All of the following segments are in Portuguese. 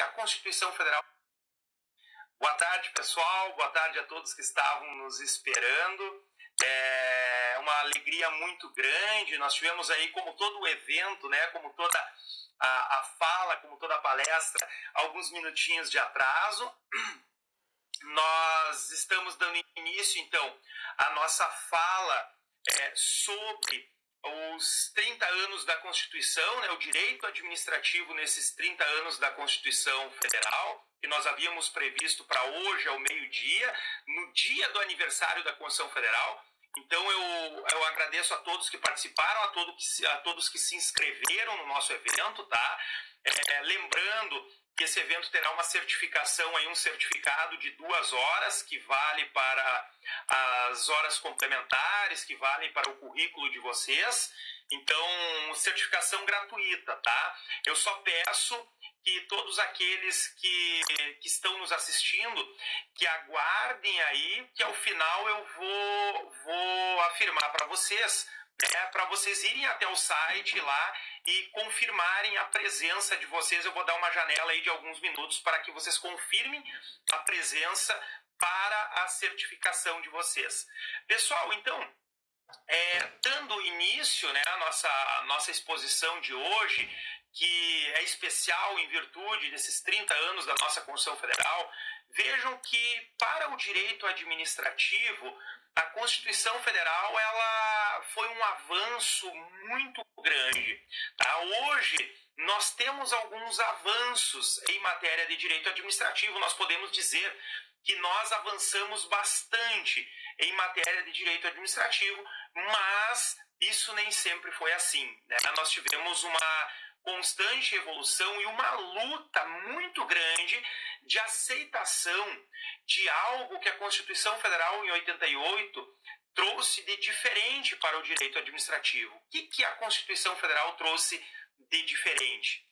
a Constituição Federal... Boa tarde, pessoal. Boa tarde a todos que estavam nos esperando. É uma alegria muito grande. Nós tivemos aí, como todo o evento, né, como toda a fala, como toda a palestra, alguns minutinhos de atraso. Nós estamos dando início, então, à nossa fala sobre os 30 anos da Constituição, né, o direito administrativo nesses 30 anos da Constituição Federal, que nós havíamos previsto para hoje, ao meio-dia, no dia do aniversário da Constituição Federal. Então, eu agradeço a todos que participaram, a todos que se inscreveram no nosso evento, tá? Lembrando que esse evento terá uma certificação, aí, um certificado de 2 horas, que vale para as horas complementares, que vale para o currículo de vocês. Então, certificação gratuita, tá? Eu só peço que todos aqueles que estão nos assistindo, que aguardem aí, que ao final eu vou afirmar para vocês, para vocês irem até o site lá e confirmarem a presença de vocês. Eu vou dar uma janela aí de alguns minutos para que vocês confirmem a presença para a certificação de vocês. Pessoal, então, dando início, né, à nossa exposição de hoje, que é especial em virtude desses 30 anos da nossa Constituição Federal, vejam que para o direito administrativo, a Constituição Federal ela foi um avanço muito grande. Tá? Hoje, nós temos alguns avanços em matéria de direito administrativo. Nós podemos dizer que nós avançamos bastante em matéria de direito administrativo, mas isso nem sempre foi assim, né? Nós tivemos uma constante evolução e uma luta muito grande de aceitação de algo que a Constituição Federal, em 88, trouxe de diferente para o direito administrativo. O que a Constituição Federal trouxe de diferente?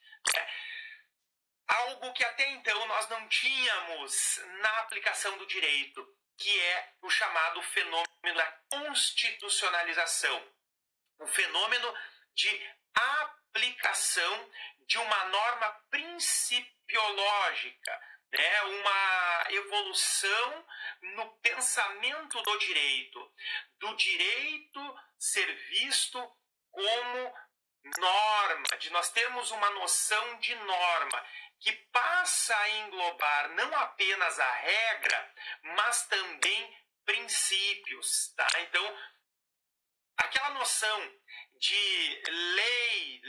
Algo que até então nós não tínhamos na aplicação do direito, que é o chamado fenômeno da constitucionalização. O fenômeno de aplicação de uma norma principiológica, né? Uma evolução no pensamento do direito ser visto como norma, de nós termos uma noção de norma que passa a englobar não apenas a regra, mas também princípios, tá? Então, aquela noção de lei,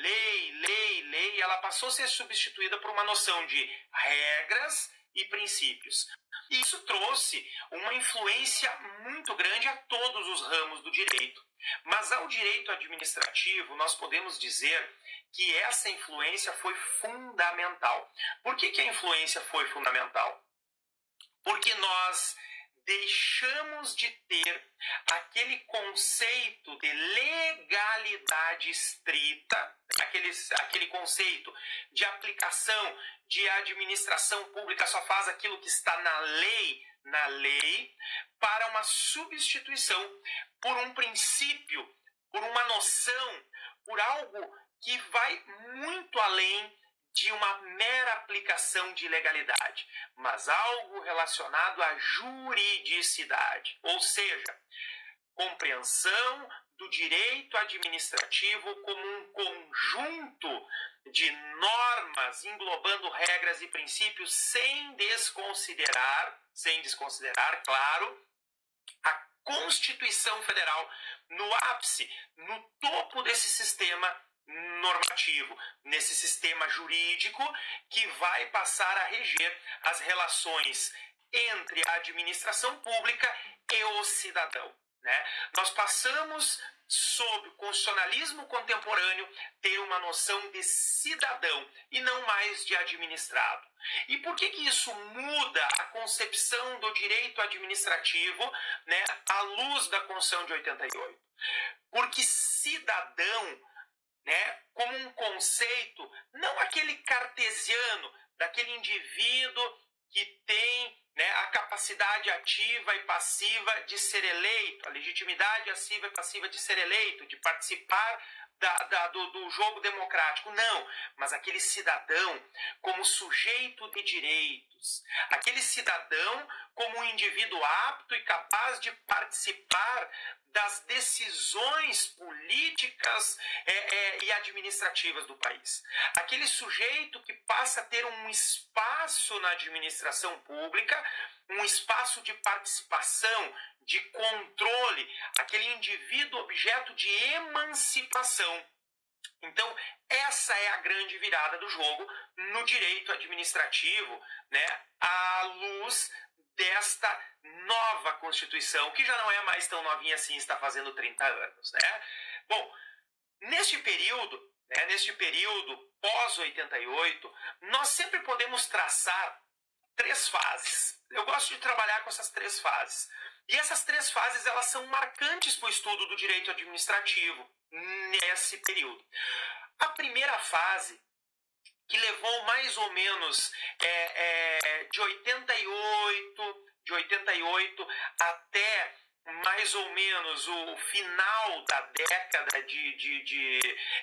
ela passou a ser substituída por uma noção de regras e princípios. Isso trouxe uma influência muito grande a todos os ramos do direito. Mas ao direito administrativo, nós podemos dizer que essa influência foi fundamental. Por que a influência foi fundamental? Porque nós deixamos de ter aquele conceito de legalidade estrita, aquele conceito de aplicação, de administração pública só faz aquilo que está na lei, para uma substituição por um princípio, por uma noção, por algo que vai muito além de uma mera aplicação de legalidade, mas algo relacionado à juridicidade, ou seja, compreensão do direito administrativo como um conjunto de normas englobando regras e princípios sem desconsiderar, claro, a Constituição Federal no ápice, no topo desse sistema normativo, nesse sistema jurídico que vai passar a reger as relações entre a administração pública e o cidadão, né? Nós passamos, sob o constitucionalismo contemporâneo, ter uma noção de cidadão e não mais de administrado. E por que isso muda a concepção do direito administrativo, né, à luz da Constituição de 88? Porque cidadão, né, como um conceito, não aquele cartesiano, daquele indivíduo que tem, né, a capacidade ativa e passiva de ser eleito, a legitimidade ativa e passiva de ser eleito, de participar do jogo democrático. Não, mas aquele cidadão como sujeito de direitos, aquele cidadão como um indivíduo apto e capaz de participar das decisões políticas e administrativas do país. Aquele sujeito que passa a ter um espaço na administração pública, um espaço de participação, de controle, aquele indivíduo objeto de emancipação. Então, essa é a grande virada do jogo no direito administrativo, né, à luz desta nova Constituição, que já não é mais tão novinha assim, está fazendo 30 anos. Né? Bom, neste período pós-88, nós sempre podemos traçar 3 fases. Eu gosto de trabalhar com essas 3 fases. E essas 3 fases, elas são marcantes para o estudo do direito administrativo nesse período. A primeira fase, que levou mais ou menos de 88 até mais ou menos o final da década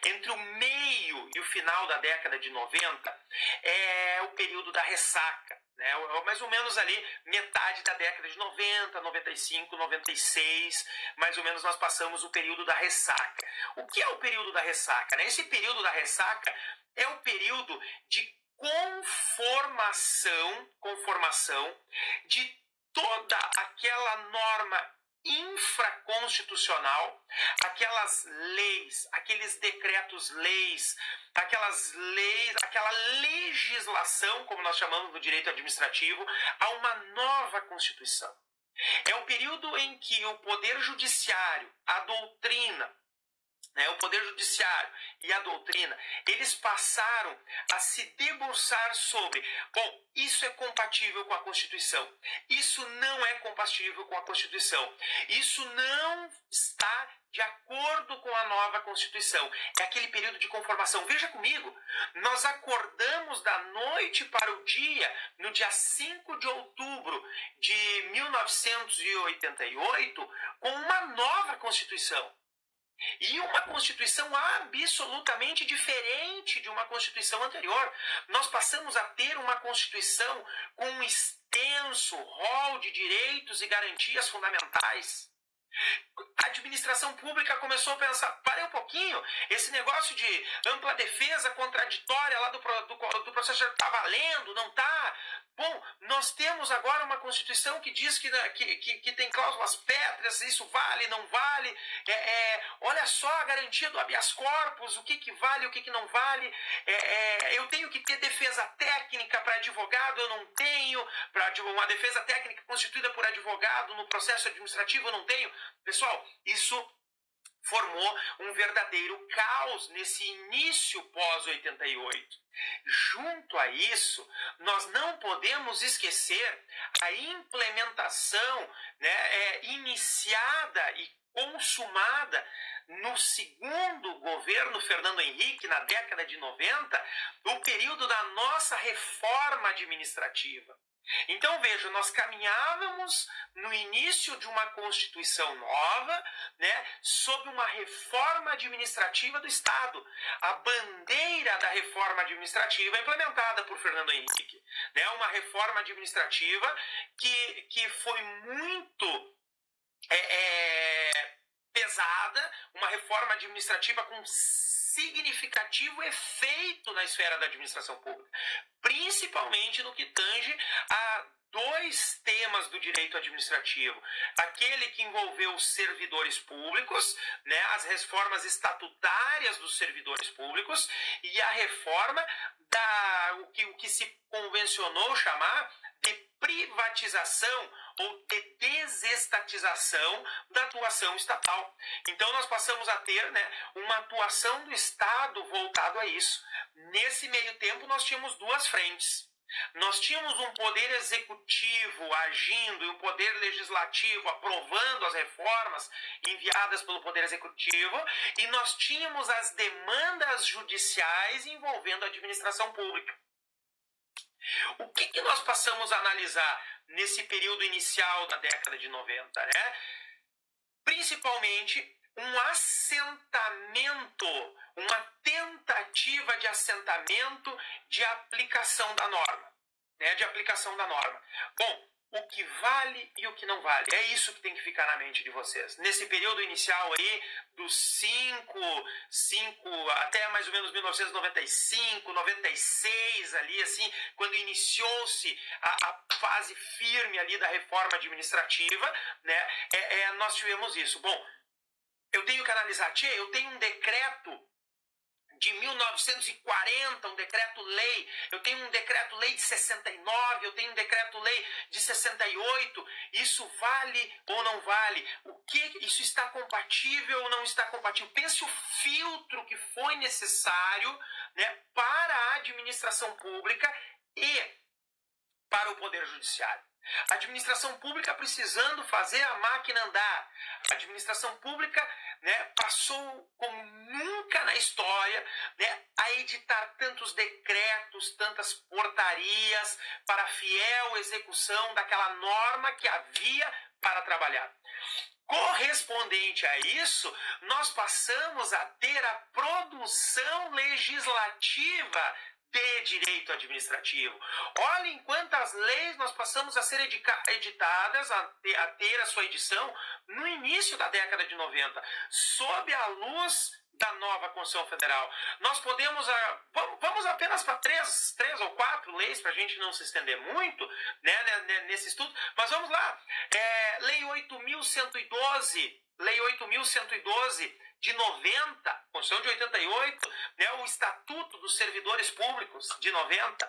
entre o meio e o final da década de 90, é o período da ressaca. Né? Mais ou menos ali, metade da década de 90, 95, 96, mais ou menos nós passamos o período da ressaca. O que é o período da ressaca? Né? Esse período da ressaca é o período de conformação de toda aquela norma infraconstitucional, aquelas leis, aqueles decretos-leis, aquela legislação, como nós chamamos no direito administrativo, a uma nova Constituição. É o período em que o Poder Judiciário, a doutrina, o Poder Judiciário e a doutrina, eles passaram a se debruçar sobre, bom, isso é compatível com a Constituição, isso não é compatível com a Constituição, isso não está de acordo com a nova Constituição. É aquele período de conformação. Veja comigo, nós acordamos da noite para o dia, no dia 5 de outubro de 1988, com uma nova Constituição. E uma Constituição absolutamente diferente de uma Constituição anterior. Nós passamos a ter uma Constituição com um extenso rol de direitos e garantias fundamentais. A administração pública começou a pensar, parei um pouquinho, esse negócio de ampla defesa contraditória lá do processo está valendo, não está? Bom, nós temos agora uma Constituição que diz que tem cláusulas pétreas, isso vale, não vale. Olha só a garantia do habeas corpus, o que vale, o que não vale. Eu tenho que ter defesa técnica para advogado, eu não tenho. Uma defesa técnica constituída por advogado no processo administrativo, eu não tenho. Pessoal, isso formou um verdadeiro caos nesse início pós-88. Junto a isso, nós não podemos esquecer a implementação, iniciada e consumada no segundo governo Fernando Henrique, na década de 90, o período da nossa reforma administrativa. Então, veja, nós caminhávamos no início de uma Constituição nova, sob uma reforma administrativa do Estado. A bandeira da reforma administrativa implementada por Fernando Henrique. Uma reforma administrativa que foi muito pesada, uma reforma administrativa com significativo efeito na esfera da administração pública, principalmente no que tange a 2 temas do direito administrativo. Aquele que envolveu os servidores públicos, as reformas estatutárias dos servidores públicos e a reforma o que se convencionou chamar de privatização ou de desestatização da atuação estatal. Então nós passamos a ter uma atuação do Estado voltado a isso. Nesse meio tempo nós tínhamos 2 frentes. Nós tínhamos um poder executivo agindo e um poder legislativo aprovando as reformas enviadas pelo poder executivo, e nós tínhamos as demandas judiciais envolvendo a administração pública. O que nós passamos a analisar nesse período inicial da década de 90? Principalmente um assentamento, uma tentativa de assentamento de aplicação da norma, né? De aplicação da norma. Bom, o que vale e o que não vale. É isso que tem que ficar na mente de vocês. Nesse período inicial aí, dos 5 até mais ou menos 1995, 96 ali, assim, quando iniciou-se a fase firme ali da reforma administrativa, né, nós tivemos isso. Bom, eu tenho que analisar, eu tenho um decreto de 1940, um decreto-lei, eu tenho um decreto-lei de 69, eu tenho um decreto-lei de 68, isso vale ou não vale? O que isso está compatível ou não está compatível? Pense o filtro que foi necessário, né, para a administração pública e para o Poder Judiciário. A administração pública precisando fazer a máquina andar. A administração pública, né, passou como nunca na história, né, a editar tantos decretos, tantas portarias para a fiel execução daquela norma que havia para trabalhar. Correspondente a isso, nós passamos a ter a produção legislativa de direito administrativo. Olhem quantas leis nós passamos a ser editadas, a ter a sua edição no início da década de 90, sob a luz da nova Constituição Federal. Nós podemos, vamos apenas para três ou quatro leis, para a gente não se estender muito, né, nesse estudo, mas vamos lá. Lei 8.112 de 90, Constituição de 88, né, o Estatuto dos Servidores Públicos de 90,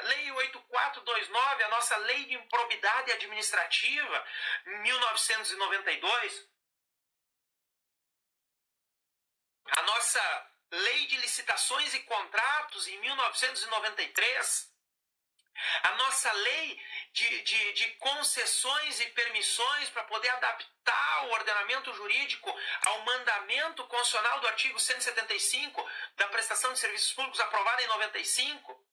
Lei 8429, a nossa Lei de Improbidade Administrativa, 1992, a nossa Lei de Licitações e Contratos em 1993, a nossa lei de concessões e permissões para poder adaptar o ordenamento jurídico ao mandamento constitucional do artigo 175 da prestação de serviços públicos aprovada em 95.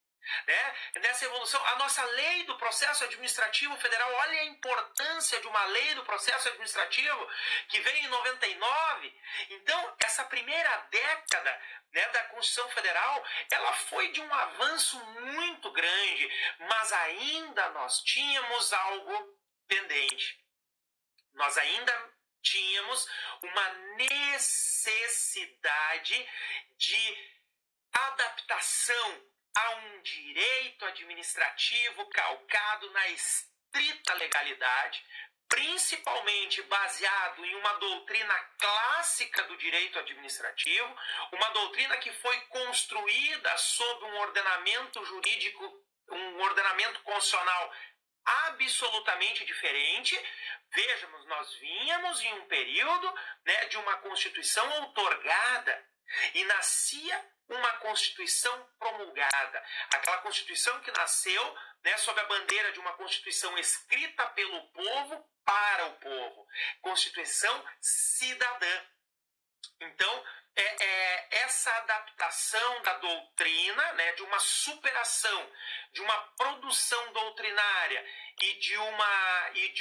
Né? Nessa evolução, a nossa lei do processo administrativo federal, olha a importância de uma lei do processo administrativo que veio em 99. Então, essa primeira década, né, da Constituição Federal, ela foi de um avanço muito grande, mas ainda nós tínhamos algo pendente. Nós ainda tínhamos uma necessidade de adaptação a um direito administrativo calcado na estrita legalidade, principalmente baseado em uma doutrina clássica do direito administrativo, uma doutrina que foi construída sob um ordenamento jurídico, um ordenamento constitucional absolutamente diferente. Vejamos, nós vínhamos em um período, né, de uma Constituição outorgada e nascia uma Constituição promulgada, aquela Constituição que nasceu, né, sob a bandeira de uma Constituição escrita pelo povo para o povo, Constituição cidadã. Então, essa adaptação da doutrina, né, de uma superação, de uma produção doutrinária e de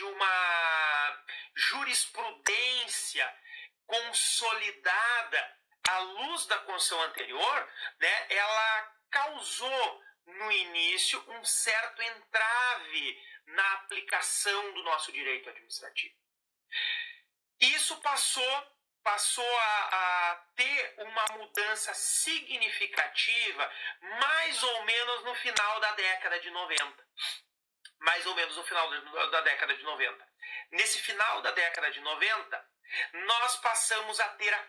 uma jurisprudência consolidada à luz da Constituição anterior, né, ela causou no início um certo entrave na aplicação do nosso direito administrativo. Isso passou a ter uma mudança significativa mais ou menos no final da década de 90. Mais ou menos no final da década de 90. Nesse final da década de 90, nós passamos a ter a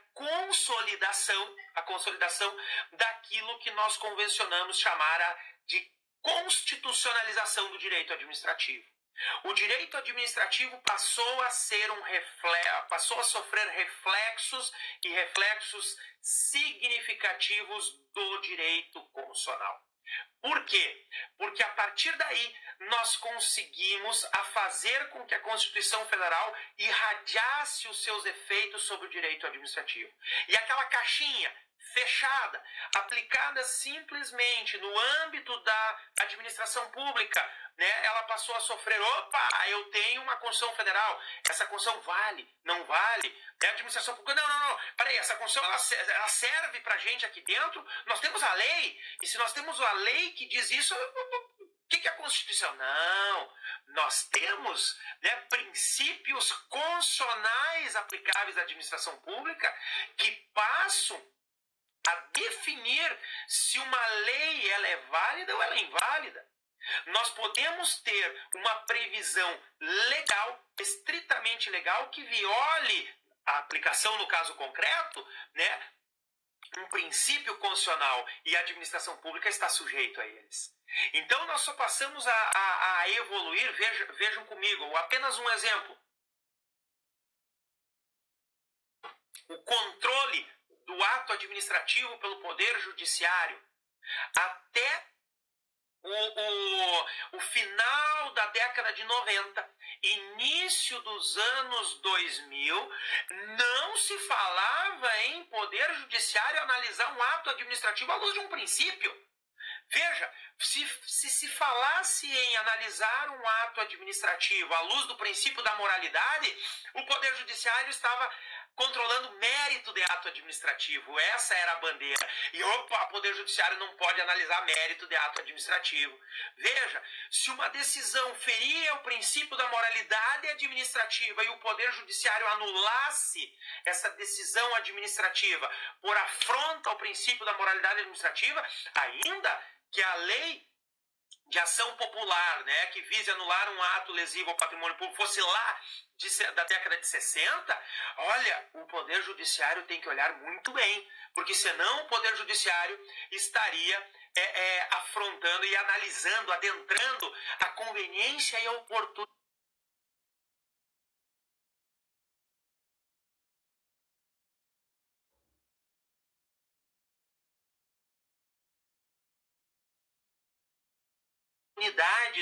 consolidação daquilo que nós convencionamos chamar de constitucionalização do direito administrativo. O direito administrativo passou a sofrer reflexos significativos do direito constitucional. Por quê? Porque a partir daí nós conseguimos fazer com que a Constituição Federal irradiasse os seus efeitos sobre o direito administrativo. E aquela caixinha fechada, aplicada simplesmente no âmbito da administração pública, né? Ela passou a sofrer, opa, eu tenho uma Constituição Federal, essa Constituição vale, não vale, né? A administração pública, não, peraí, essa Constituição ela serve pra gente aqui dentro, nós temos a lei, e se nós temos a lei que diz isso, o que é a Constituição? Não, nós temos, né, princípios constitucionais aplicáveis à administração pública que passam a definir se uma lei ela é válida ou ela é inválida. Nós podemos ter uma previsão legal, estritamente legal, que viole a aplicação no caso concreto, né, um princípio constitucional, e a administração pública está sujeito a eles. Então nós só passamos a evoluir, vejam comigo, apenas um exemplo. O controle do ato administrativo pelo Poder Judiciário até o final da década de 90, início dos anos 2000, não se falava em Poder Judiciário analisar um ato administrativo à luz de um princípio. Veja, se falasse em analisar um ato administrativo à luz do princípio da moralidade, o Poder Judiciário estava controlando o mérito de ato administrativo. Essa era a bandeira. E opa, o Poder Judiciário não pode analisar mérito de ato administrativo. Veja, se uma decisão feria o princípio da moralidade administrativa e o Poder Judiciário anulasse essa decisão administrativa por afronta ao princípio da moralidade administrativa, ainda que a lei de ação popular, né, que vise anular um ato lesivo ao patrimônio público, fosse lá da década de 60, olha, o Poder Judiciário tem que olhar muito bem, porque senão o Poder Judiciário estaria afrontando e analisando, adentrando a conveniência e a oportunidade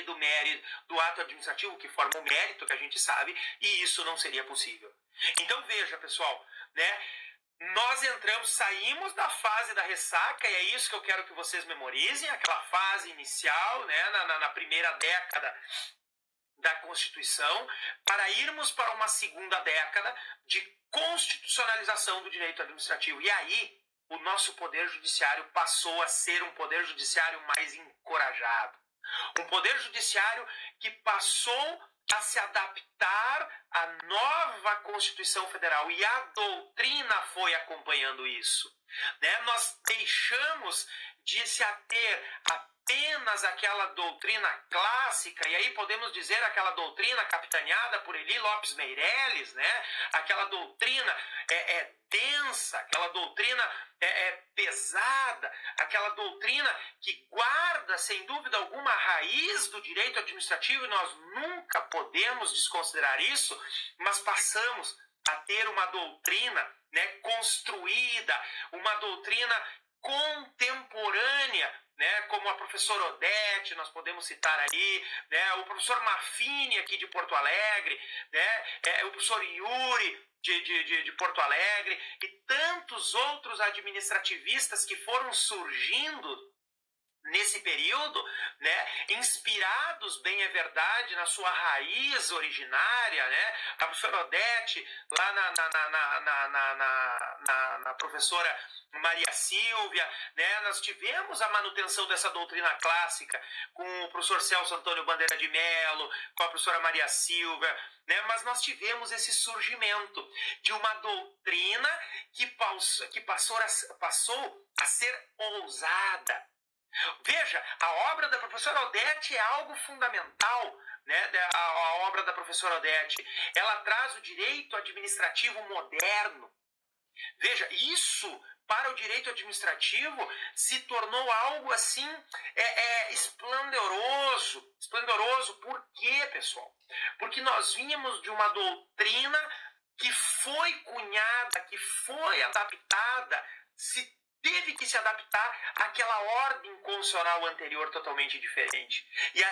do mérito do ato administrativo que forma o mérito que a gente sabe, e isso não seria possível. Então veja, pessoal, né? Nós saímos da fase da ressaca, e é isso que eu quero que vocês memorizem, aquela fase inicial, né, na primeira década da Constituição, para irmos para uma segunda década de constitucionalização do direito administrativo. E aí, o nosso Poder Judiciário passou a ser um Poder Judiciário mais encorajado. Um Poder Judiciário que passou a se adaptar à nova Constituição Federal, e a doutrina foi acompanhando isso. Né? Nós deixamos de se ater apenas àquela doutrina clássica, e aí podemos dizer aquela doutrina capitaneada por Eli Lopes Meireles, né? Aquela doutrina densa, aquela doutrina pesada, aquela doutrina que guarda, sem dúvida alguma, a raiz do direito administrativo, e nós nunca podemos desconsiderar isso, mas passamos a ter uma doutrina, né, construída, uma doutrina contemporânea, né, como a professora Odete, nós podemos citar aí, né, o professor Maffini aqui de Porto Alegre, né, o professor Yuri de Porto Alegre, e tantos outros administrativistas que foram surgindo nesse período, né, inspirados, bem é verdade, na sua raiz originária, né, a professora Odete, lá na professora Maria Silvia, né, nós tivemos a manutenção dessa doutrina clássica com o professor Celso Antônio Bandeira de Mello, com a professora Maria Silvia, né, mas nós tivemos esse surgimento de uma doutrina que passou a ser ousada. Veja, a obra da professora Odete é algo fundamental, né? A obra da professora Odete, ela traz o direito administrativo moderno. Veja, isso para o direito administrativo se tornou algo assim esplendoroso. Esplendoroso por quê, pessoal? Porque nós vínhamos de uma doutrina que foi cunhada, que foi adaptada, teve que se adaptar àquela ordem constitucional anterior totalmente diferente. E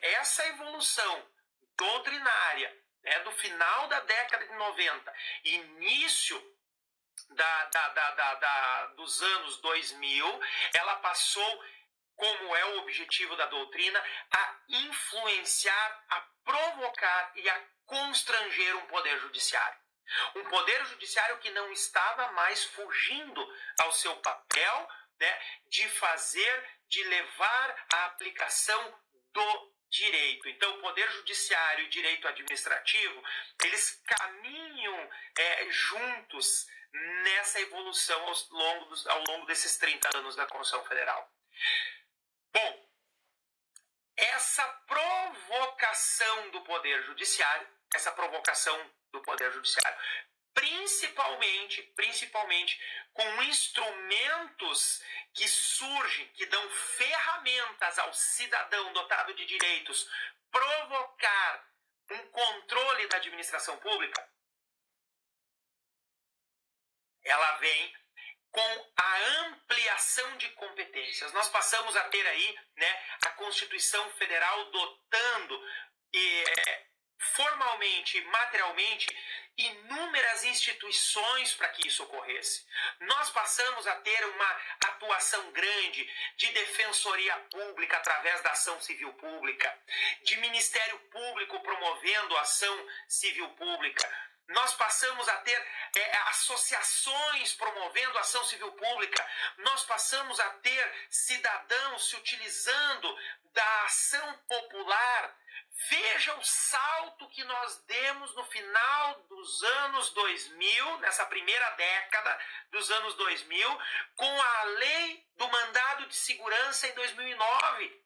essa evolução doutrinária, né, do final da década de 90, início dos anos 2000, ela passou, como é o objetivo da doutrina, a influenciar, a provocar e a constranger um poder judiciário. Um poder judiciário que não estava mais fugindo ao seu papel, né, de levar a aplicação do direito. Então, o poder judiciário e o direito administrativo, eles caminham juntos nessa evolução ao longo desses 30 anos da Constituição Federal. Bom, essa provocação do Poder Judiciário, principalmente com instrumentos que surgem, que dão ferramentas ao cidadão dotado de direitos, provocar um controle da administração pública, ela vem com a ampliação de competências. Nós passamos a ter aí, né, a Constituição Federal dotando formalmente, materialmente, inúmeras instituições para que isso ocorresse. Nós passamos a ter uma atuação grande de defensoria pública através da ação civil pública, de Ministério Público promovendo ação civil pública. Nós passamos a ter associações promovendo ação civil pública. Nós passamos a ter cidadãos se utilizando da ação popular. Veja o salto que nós demos no final dos anos 2000, nessa primeira década dos anos 2000, com a lei do mandado de segurança em 2009.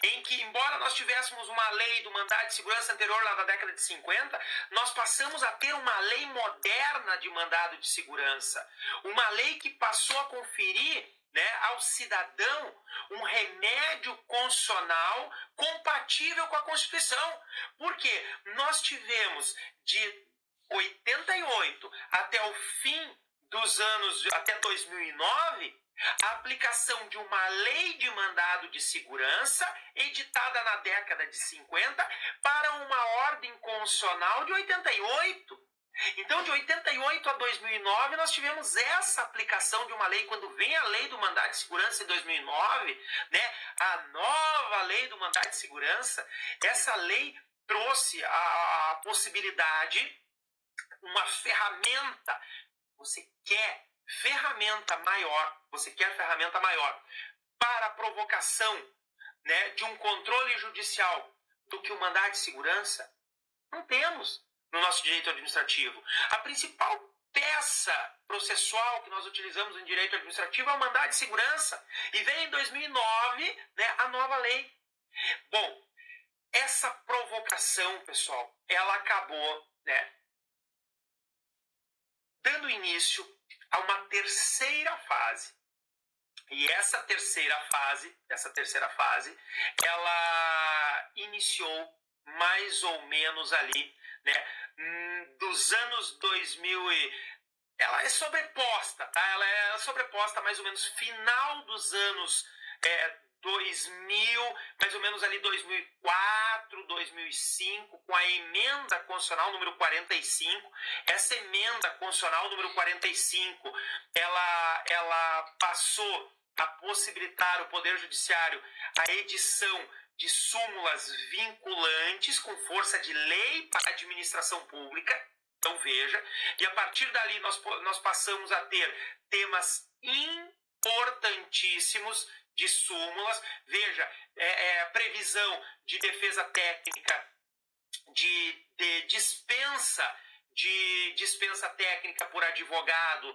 Em que, embora nós tivéssemos uma lei do mandado de segurança anterior lá da década de 50, nós passamos a ter uma lei moderna de mandado de segurança. Uma lei que passou a conferir, né, ao cidadão um remédio constitucional compatível com a Constituição. Porque nós tivemos de 88 até o fim dos anos, até 2009, a aplicação de uma lei de mandado de segurança editada na década de 50 para uma ordem constitucional de 88. Então, de 88 a 2009, nós tivemos essa aplicação de uma lei. Quando vem a lei do mandado de segurança em 2009, né, a nova lei do mandado de segurança, essa lei trouxe a possibilidade, uma ferramenta. Você quer ferramenta maior para a provocação, né, de um controle judicial do que o mandado de segurança? Não temos no nosso direito administrativo. A principal peça processual que nós utilizamos em direito administrativo é o mandado de segurança. E vem em 2009, né, a nova lei. Bom, essa provocação, pessoal, ela acabou, né, dando início a uma terceira fase. E essa terceira fase, ela iniciou mais ou menos ali, né, dos anos 2000 ela é sobreposta, tá? Ela é sobreposta mais ou menos final dos anos 2000, mais ou menos ali 2004, 2005, com a emenda constitucional número 45. Essa emenda constitucional número 45, ela passou a possibilitar o Poder Judiciário a edição de súmulas vinculantes com força de lei para a administração pública. Então veja, e a partir dali nós passamos a ter temas importantíssimos de súmulas. Veja, previsão de defesa técnica, de dispensa técnica por advogado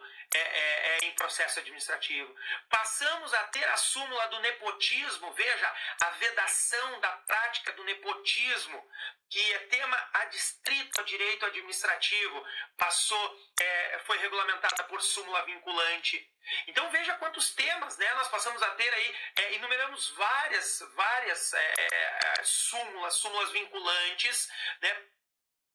em processo administrativo. Passamos a ter a súmula do nepotismo. Veja, a vedação da prática do nepotismo, que é tema adstrito ao direito administrativo, foi regulamentada por súmula vinculante. Então veja quantos temas, né, nós passamos a ter aí, enumeramos várias súmulas vinculantes, né,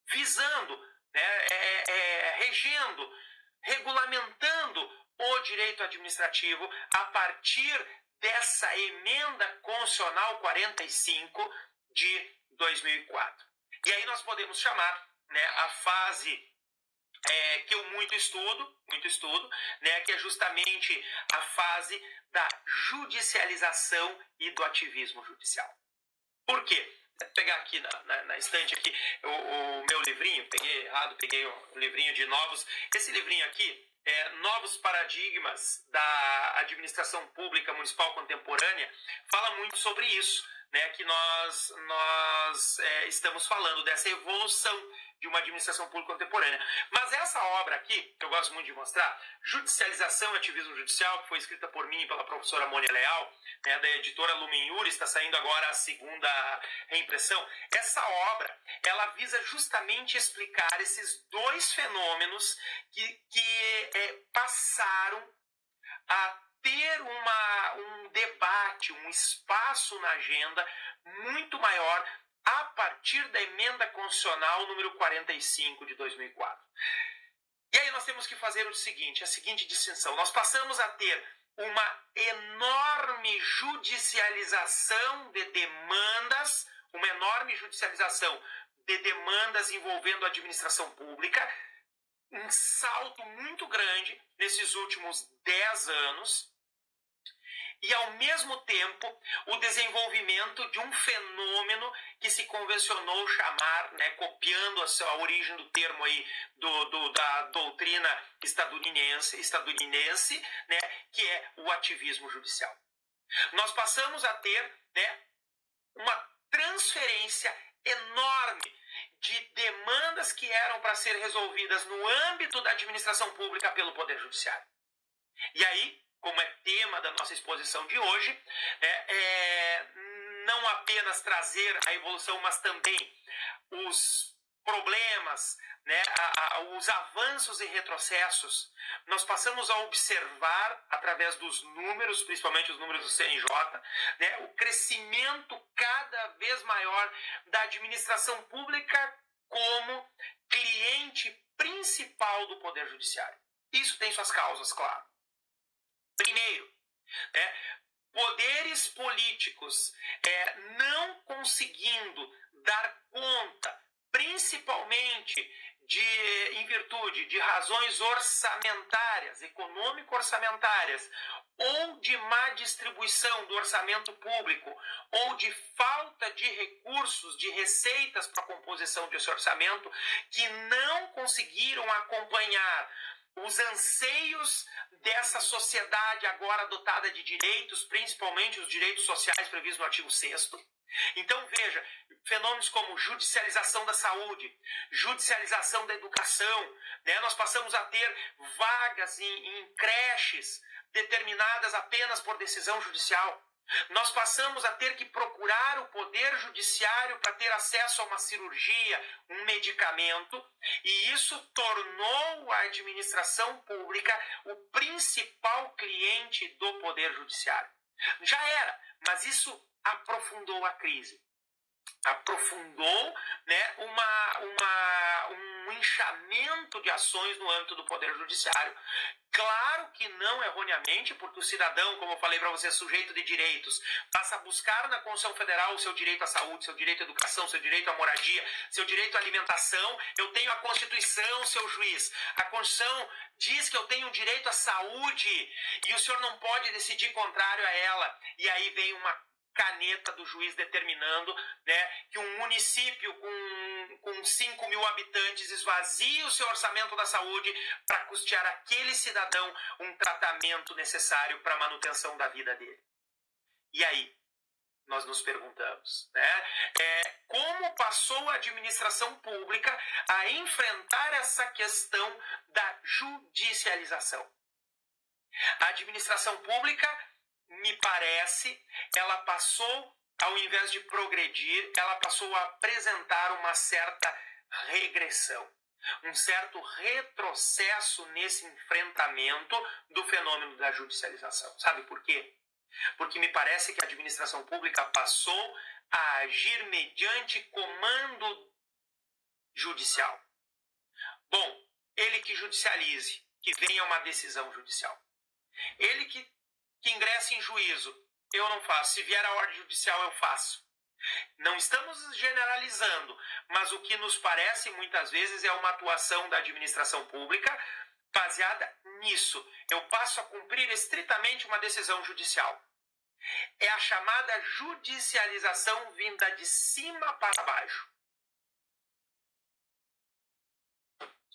visando, né, regendo, regulamentando o direito administrativo a partir dessa emenda constitucional 45 de 2004. E aí nós podemos chamar, né, a fase que eu muito estudo, né, que é justamente a fase da judicialização e do ativismo judicial. Por quê? Vou pegar aqui na estante aqui o meu livrinho, peguei o livrinho de novos. Esse livrinho aqui é Novos Paradigmas da Administração Pública Municipal Contemporânea, fala muito sobre isso, né, que nós estamos falando dessa evolução de uma administração pública contemporânea. Mas essa obra aqui, que eu gosto muito de mostrar, Judicialização e Ativismo Judicial, que foi escrita por mim e pela professora Mônia Leal, né, da editora Lumen Iuris, está saindo agora a segunda reimpressão. Essa obra, ela visa justamente explicar esses dois fenômenos que passaram a ter um debate, um espaço na agenda muito maior a partir da emenda constitucional número 45 de 2004. E aí nós temos que fazer a seguinte distinção. Nós passamos a ter uma enorme judicialização de demandas, envolvendo a administração pública, um salto muito grande nesses últimos 10 anos, e ao mesmo tempo o desenvolvimento de um fenômeno que se convencionou chamar, né, copiando a origem do termo aí da doutrina estadunidense, né, que é o ativismo judicial. Nós passamos a ter, né, uma transferência enorme de demandas que eram para ser resolvidas no âmbito da administração pública pelo Poder Judiciário. E aí, como é tema da nossa exposição de hoje, não apenas trazer a evolução, mas também os problemas, né, os avanços e retrocessos, nós passamos a observar, através dos números, principalmente os números do CNJ, né, o crescimento cada vez maior da administração pública como cliente principal do Poder Judiciário. Isso tem suas causas, claro. Primeiro, poderes políticos não conseguindo dar conta, principalmente em virtude de razões orçamentárias, econômico-orçamentárias, ou de má distribuição do orçamento público, ou de falta de recursos, de receitas para a composição desse orçamento, que não conseguiram acompanhar os anseios dessa sociedade agora dotada de direitos, principalmente os direitos sociais previstos no artigo 6º. Então, veja, fenômenos como judicialização da saúde, judicialização da educação, né? Nós passamos a ter vagas em creches determinadas apenas por decisão judicial. Nós passamos a ter que procurar o Poder Judiciário para ter acesso a uma cirurgia, um medicamento, e isso tornou a administração pública o principal cliente do Poder Judiciário. Já era, mas isso aprofundou a crise. Aprofundou, né, um inchamento de ações no âmbito do Poder Judiciário. Claro que não erroneamente, porque o cidadão, como eu falei para você, sujeito de direitos, passa a buscar na Constituição Federal o seu direito à saúde, seu direito à educação, seu direito à moradia, seu direito à alimentação. Eu tenho a Constituição, seu juiz. A Constituição diz que eu tenho um direito à saúde e o senhor não pode decidir contrário a ela. E aí vem uma caneta do juiz determinando, né, que um município com 5 mil habitantes esvazie o seu orçamento da saúde para custear aquele cidadão um tratamento necessário para a manutenção da vida dele. E aí, nós nos perguntamos, né, como passou a administração pública a enfrentar essa questão da judicialização? A administração pública, me parece, ela passou, ao invés de progredir, ela passou a apresentar uma certa regressão, um certo retrocesso nesse enfrentamento do fenômeno da judicialização. Sabe por quê? Porque me parece que a administração pública passou a agir mediante comando judicial. Bom, ele que judicialize, que venha uma decisão judicial. Ele que ingresse em juízo, eu não faço. Se vier a ordem judicial, eu faço. Não estamos generalizando, mas o que nos parece muitas vezes é uma atuação da administração pública baseada nisso. Eu passo a cumprir estritamente uma decisão judicial. É a chamada judicialização vinda de cima para baixo.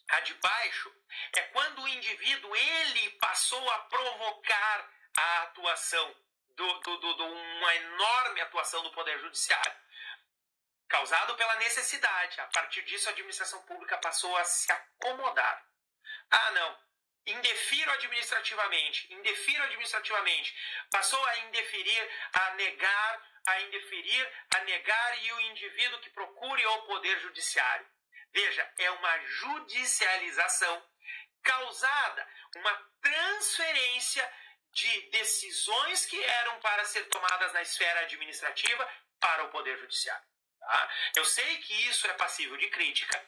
A de baixo é quando o indivíduo ele passou a provocar a atuação, uma enorme atuação do Poder Judiciário, causado pela necessidade. A partir disso, a administração pública passou a se acomodar. Ah, não. Indefiro administrativamente. Passou a indeferir, a negar e o indivíduo que procure o Poder Judiciário. Veja, é uma judicialização causada, uma transferência de decisões que eram para ser tomadas na esfera administrativa para o Poder Judiciário. Tá? Eu sei que isso é passível de crítica,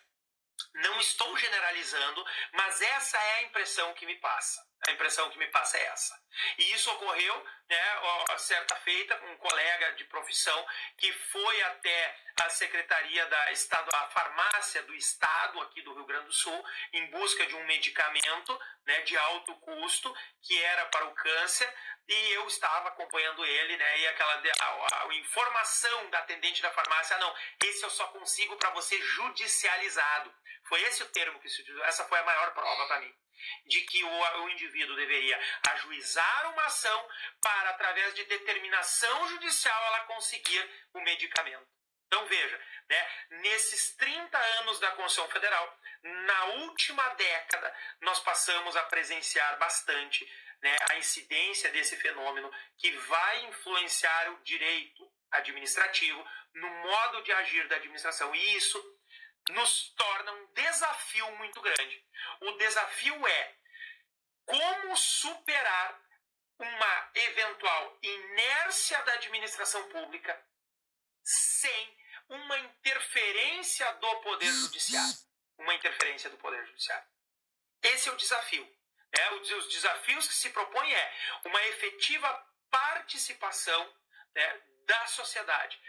não estou generalizando, mas essa é a impressão que me passa. A impressão que me passa é essa. E isso ocorreu, né, certa feita, com um colega de profissão que foi até a Secretaria da Estado, a farmácia do Estado aqui do Rio Grande do Sul, em busca de um medicamento, né, de alto custo, que era para o câncer, e eu estava acompanhando ele, né, e a informação da atendente da farmácia, não, esse eu só consigo para você judicializado. Foi esse o termo que se utilizou, essa foi a maior prova para mim, de que o indivíduo deveria ajuizar uma ação para, através de determinação judicial, ela conseguir o medicamento. Então veja, né, nesses 30 anos da Constituição Federal, na última década, nós passamos a presenciar bastante, né, a incidência desse fenômeno que vai influenciar o direito administrativo no modo de agir da administração. E isso nos torna um desafio muito grande. O desafio é como superar uma eventual inércia da administração pública sem uma interferência do Poder Judiciário. Esse é o desafio. Os desafios que se propõem é uma efetiva participação, né, da sociedade.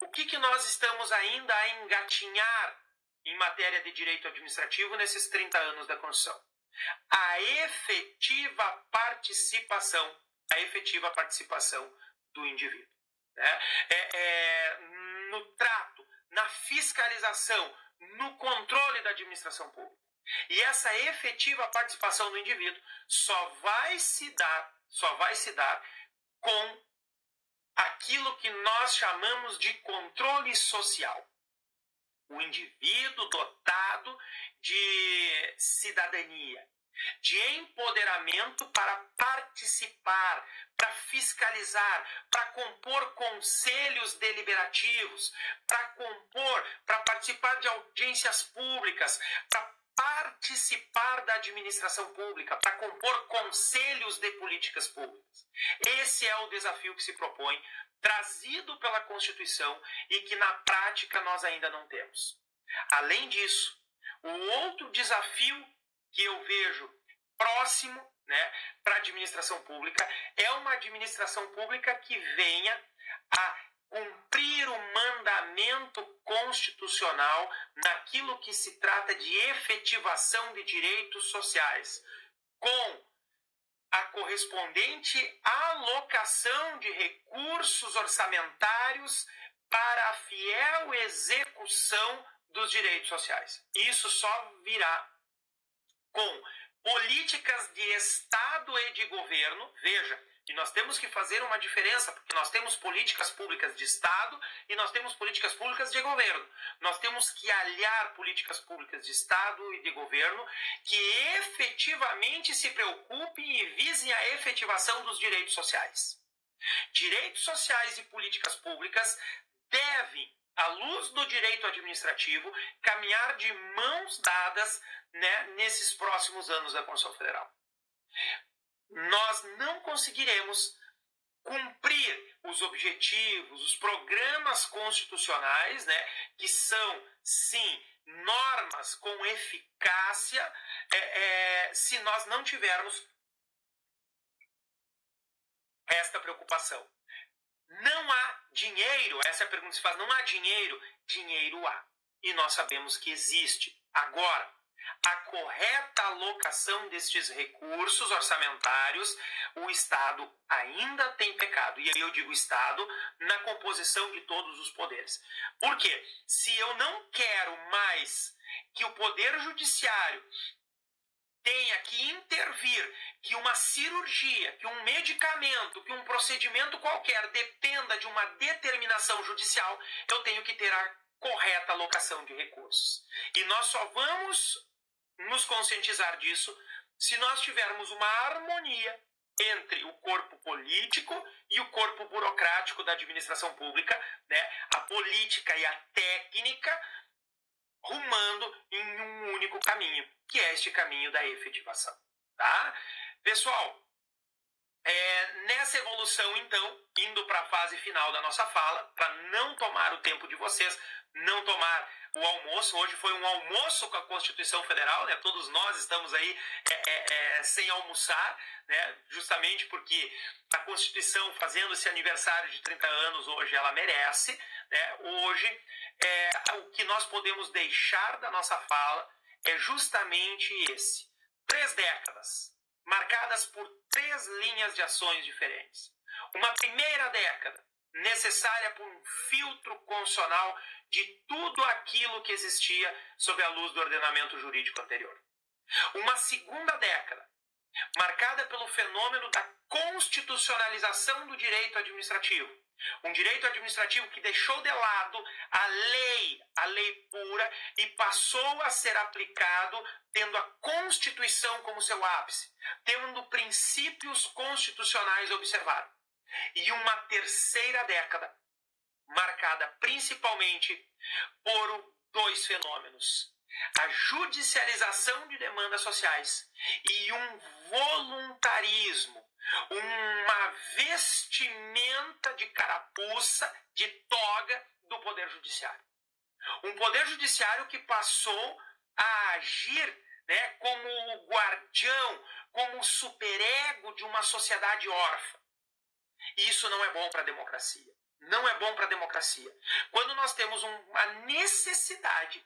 O que nós estamos ainda a engatinhar em matéria de direito administrativo nesses 30 anos da Constituição? A efetiva participação do indivíduo. Né? No trato, na fiscalização, no controle da administração pública. E essa efetiva participação do indivíduo só vai se dar com aquilo que nós chamamos de controle social. O indivíduo dotado de cidadania, de empoderamento para participar, para fiscalizar, para compor conselhos deliberativos, para participar de audiências públicas, para participar da administração pública, para compor conselhos de políticas públicas. Esse é o desafio que se propõe, trazido pela Constituição e que na prática nós ainda não temos. Além disso, o outro desafio que eu vejo próximo, né, para a administração pública é uma administração pública que venha a cumprir o mandamento constitucional naquilo que se trata de efetivação de direitos sociais, com a correspondente alocação de recursos orçamentários para a fiel execução dos direitos sociais. Isso só virá com políticas de Estado e de governo. Veja, e nós temos que fazer uma diferença, porque nós temos políticas públicas de Estado e nós temos políticas públicas de governo. Nós temos que aliar políticas públicas de Estado e de governo que efetivamente se preocupem e visem a efetivação dos direitos sociais. Direitos sociais e políticas públicas devem, à luz do direito administrativo, caminhar de mãos dadas, né, nesses próximos anos da Constituição Federal. Nós não conseguiremos cumprir os objetivos, os programas constitucionais, né, que são, sim, normas com eficácia, se nós não tivermos esta preocupação. Não há dinheiro, essa é a pergunta que se faz, não há dinheiro? Dinheiro há. E nós sabemos que existe. Agora, a correta alocação destes recursos orçamentários, o Estado ainda tem pecado. E aí eu digo Estado na composição de todos os poderes. Por quê? Se eu não quero mais que o Poder Judiciário tenha que intervir, que uma cirurgia, que um medicamento, que um procedimento qualquer dependa de uma determinação judicial, eu tenho que ter a correta alocação de recursos. E nós só vamos nos conscientizar disso se nós tivermos uma harmonia entre o corpo político e o corpo burocrático da administração pública, né? A política e a técnica rumando em um único caminho, que é este caminho da efetivação. Tá? Pessoal, nessa evolução, então, indo para a fase final da nossa fala, para não tomar o tempo de vocês, não tomar o almoço. Hoje foi um almoço com a Constituição Federal, né? Todos nós estamos aí sem almoçar, né? Justamente porque a Constituição, fazendo esse aniversário de 30 anos, hoje ela merece, né? Hoje, o que nós podemos deixar da nossa fala é justamente esse. 3 décadas, marcadas por 3 linhas de ações diferentes. Uma primeira década, necessária por um filtro constitucional de tudo aquilo que existia sob a luz do ordenamento jurídico anterior. Uma segunda década, marcada pelo fenômeno da constitucionalização do direito administrativo. Um direito administrativo que deixou de lado a lei pura, e passou a ser aplicado tendo a Constituição como seu ápice, tendo princípios constitucionais observados. E uma terceira década, marcada principalmente por 2 fenômenos: a judicialização de demandas sociais e um voluntarismo, uma vestimenta de carapuça, de toga do Poder Judiciário. Um Poder Judiciário que passou a agir, né, como o guardião, como o superego de uma sociedade órfã. E isso não é bom para a democracia. Não é bom para a democracia. Quando nós temos uma necessidade,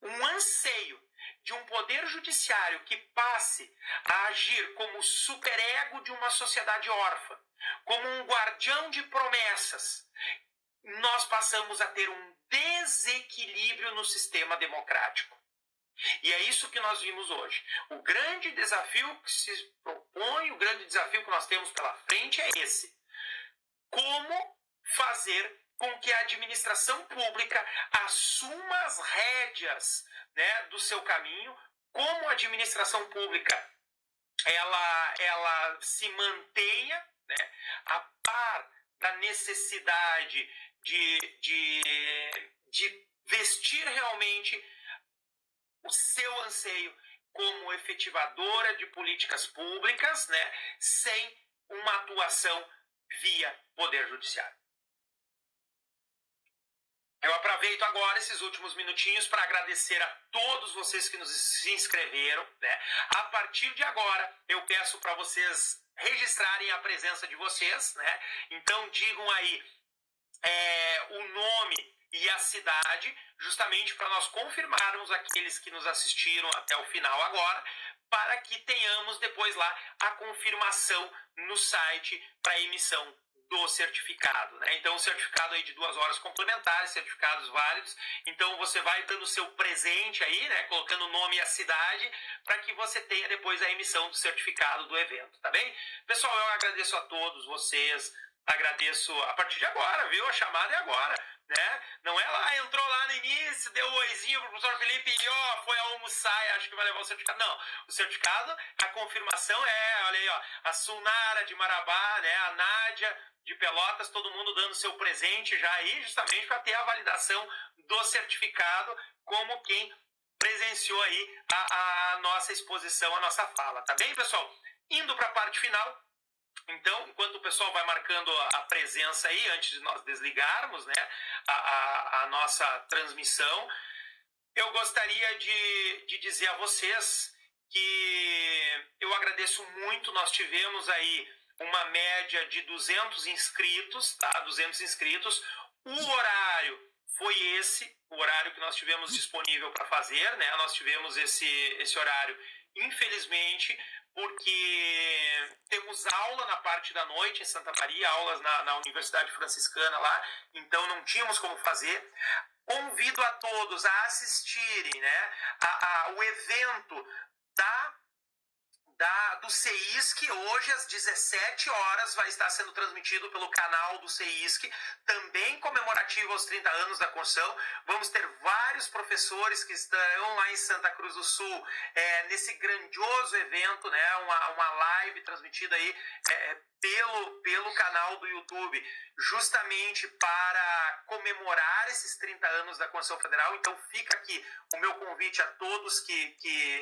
um anseio de um poder judiciário que passe a agir como superego de uma sociedade órfã, como um guardião de promessas, nós passamos a ter um desequilíbrio no sistema democrático. E é isso que nós vimos hoje. O grande desafio que se propõe, o grande desafio que nós temos pela frente é esse: como fazer com que a administração pública assuma as rédeas, né, do seu caminho, como a administração pública ela se mantenha, né, a par da necessidade de vestir realmente o seu anseio como efetivadora de políticas públicas, né, sem uma atuação via Poder Judiciário. Eu aproveito agora esses últimos minutinhos para agradecer a todos vocês que se inscreveram, né? A partir de agora, eu peço para vocês registrarem a presença de vocês, né? Então, digam aí o nome e a cidade, justamente para nós confirmarmos aqueles que nos assistiram até o final agora, para que tenhamos depois lá a confirmação no site para emissão do certificado, né? Então, o certificado aí de 2 horas complementares, certificados válidos. Então, você vai dando o seu presente aí, né? Colocando o nome e a cidade, para que você tenha depois a emissão do certificado do evento, tá bem? Pessoal, eu agradeço a todos vocês, agradeço a partir de agora, viu? A chamada é agora, né? Não é lá, entrou lá no início, deu um oizinho pro professor Felipe e foi almoçar e acho que vai levar o certificado. Não, o certificado, a confirmação olha aí, ó, a Sunara de Marabá, né? A Nádia de Pelotas, todo mundo dando seu presente já aí, justamente para ter a validação do certificado como quem presenciou aí a nossa exposição, a nossa fala, tá bem, pessoal? Indo para a parte final, então, enquanto o pessoal vai marcando a presença aí, antes de nós desligarmos, né, a nossa transmissão, eu gostaria de dizer a vocês que eu agradeço muito. Nós tivemos aí uma média de 200 inscritos, tá? 200 inscritos. O horário foi o horário que nós tivemos disponível para fazer, né? Nós tivemos esse horário, infelizmente, porque temos aula na parte da noite em Santa Maria, aulas na Universidade Franciscana lá, então não tínhamos como fazer. Convido a todos a assistirem, né, o evento do CEISC, hoje às 17 horas vai estar sendo transmitido pelo canal do CEISC, também comemorativo aos 30 anos da Constituição. Vamos ter vários professores que estarão lá em Santa Cruz do Sul, nesse grandioso evento, né, uma live transmitida aí pelo canal do YouTube, justamente para comemorar esses 30 anos da Constituição Federal. Então fica aqui o meu convite a todos que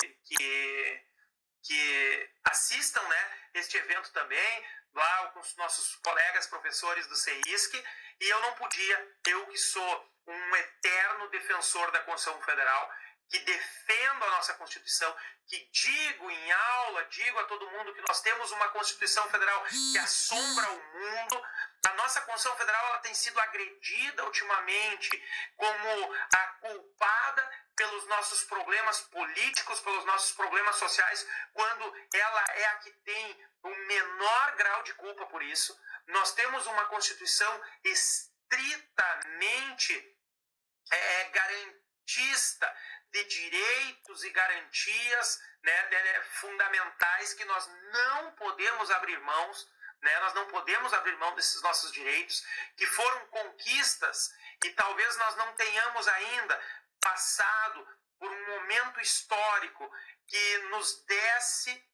assistam, né, este evento também, lá com os nossos colegas professores do CEISC, e eu não podia, eu que sou um eterno defensor da Constituição Federal, que defendo a nossa Constituição, que digo em aula, digo a todo mundo que nós temos uma Constituição Federal que assombra o mundo. A nossa Constituição Federal ela tem sido agredida ultimamente como a culpada pelos nossos problemas políticos, pelos nossos problemas sociais, quando ela é a que tem o menor grau de culpa por isso. Nós temos uma Constituição estritamente garantista de direitos e garantias, né, fundamentais que nós não podemos abrir mãos, né? Nós não podemos abrir mão desses nossos direitos, que foram conquistas e talvez nós não tenhamos ainda passado por um momento histórico que nos desse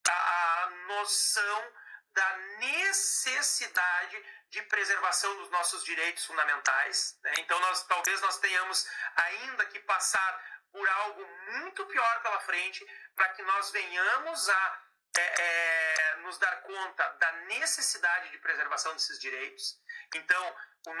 a noção da necessidade de preservação dos nossos direitos fundamentais, né? Então talvez nós tenhamos ainda que passar por algo muito pior pela frente para que nós venhamos a nos dar conta da necessidade de preservação desses direitos. Então, os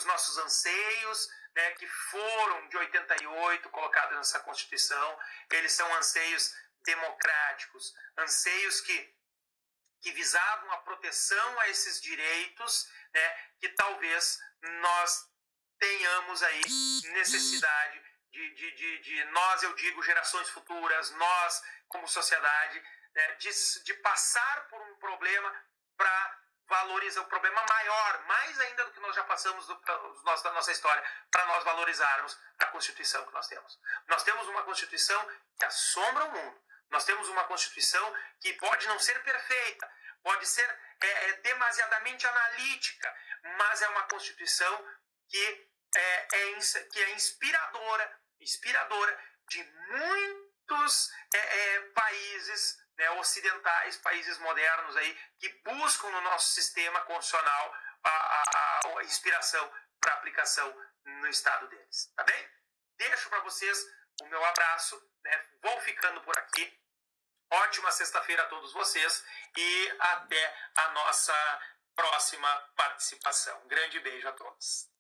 nossos anseios, né, que foram de 88 colocados nessa Constituição, eles são anseios democráticos, anseios que visavam a proteção a esses direitos, né, que talvez nós tenhamos aí necessidade de nós, eu digo, gerações futuras, nós como sociedade, né, de passar por um problema para valorizar um problema maior, mais ainda do que nós já passamos da nossa história, para nós valorizarmos a Constituição que nós temos. Nós temos uma Constituição que assombra o mundo. Nós temos uma Constituição que pode não ser perfeita, pode ser demasiadamente analítica, mas é uma Constituição que é inspiradora de muitos países, né, ocidentais, países modernos aí, que buscam no nosso sistema constitucional a inspiração para aplicação no estado deles. Tá bem? Deixo para vocês o meu abraço, né? Vou ficando por aqui. Ótima sexta-feira a todos vocês e até a nossa próxima participação. Grande beijo a todos.